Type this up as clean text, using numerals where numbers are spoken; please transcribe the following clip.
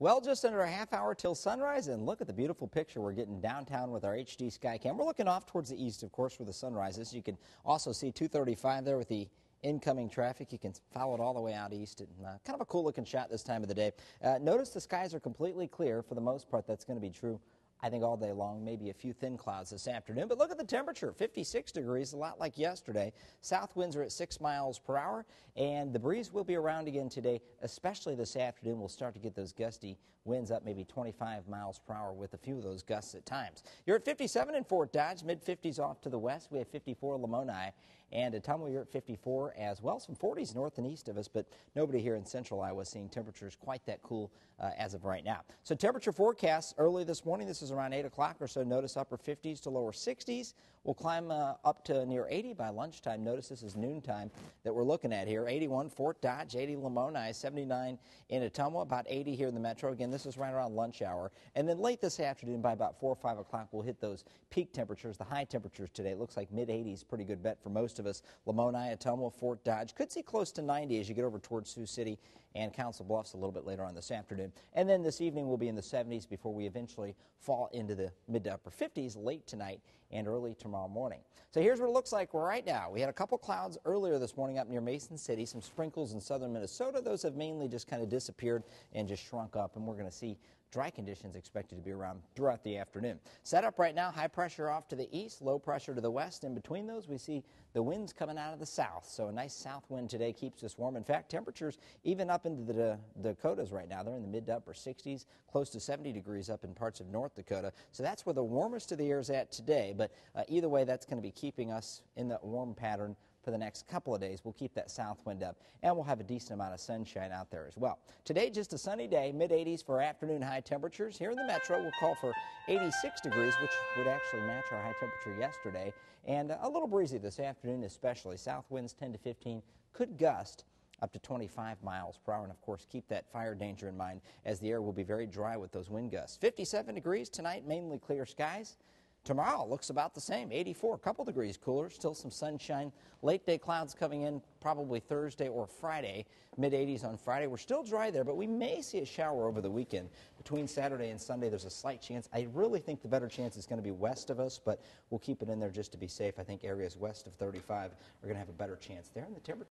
Well, just under a half hour till sunrise, and look at the beautiful picture we're getting downtown with our HD Skycam. We're looking off towards the east, of course, where the sun rises. You can also see 235 there with the incoming traffic. You can follow it all the way out east. And, kind of a cool looking shot this time of the day. Notice the skies are completely clear. For the most part, that's going to be true, I think, all day long. Maybe a few thin clouds this afternoon. But look at the temperature, 56 degrees, a lot like yesterday. South winds are at 6 miles per hour, and the breeze will be around again today, especially this afternoon. We'll start to get those gusty winds up maybe 25 miles per hour with a few of those gusts at times. You're at 57 in Fort Dodge, mid-50s off to the west. We have 54 Lamoni, and Ottumwa, you're at 54 as well. Some 40s north and east of us, but nobody here in central Iowa seeing temperatures quite that cool as of right now. So temperature forecasts early this morning. This is around 8 o'clock or so. Notice upper 50s to lower 60s. We'll climb up to near 80 by lunchtime. Notice this is noontime that we're looking at here. 81 Fort Dodge, 80 Lamoni, 79 in Ottumwa, about 80 here in the metro. Again, this is right around lunch hour. And then late this afternoon by about 4 or 5 o'clock, we'll hit those peak temperatures, the high temperatures today. It looks like mid-80s, pretty good bet for most of us. Lamoni, Ottumwa, Fort Dodge. Could see close to 90 as you get over towards Sioux City and Council Bluffs a little bit later on this afternoon. And then this evening we'll be in the 70s before we eventually fall into the mid to upper 50s late tonight and early tomorrow morning. So here's what it looks like right now. We had a couple clouds earlier this morning up near Mason City, some sprinkles in southern Minnesota. Those have mainly just kind of disappeared and just shrunk up, and we're going to see dry conditions expected to be around throughout the afternoon. Set up right now, high pressure off to the east, low pressure to the west. In between those, we see the winds coming out of the south. So a nice south wind today keeps us warm. In fact, temperatures even up into the Dakotas right now. They're in the mid to upper 60s, close to 70 degrees up in parts of North Dakota. So that's where the warmest of the air is at today. But either way, that's going to be keeping us in that warm pattern for the next couple of days. We'll keep that south wind up, and we'll have a decent amount of sunshine out there as well. Today, just a sunny day, mid-80s for afternoon high temperatures. Here in the metro, we'll call for 86 degrees, which would actually match our high temperature yesterday, and a little breezy this afternoon especially. South winds 10 to 15, could gust up to 25 miles per hour, and of course keep that fire danger in mind as the air will be very dry with those wind gusts. 57 degrees tonight, mainly clear skies. Tomorrow looks about the same, 84, a couple degrees cooler, still some sunshine. Late day clouds coming in probably Thursday or Friday, mid-80s on Friday. We're still dry there, but we may see a shower over the weekend. Between Saturday and Sunday, there's a slight chance. I really think the better chance is going to be west of us, but we'll keep it in there just to be safe. I think areas west of 35 are going to have a better chance there. And the temperature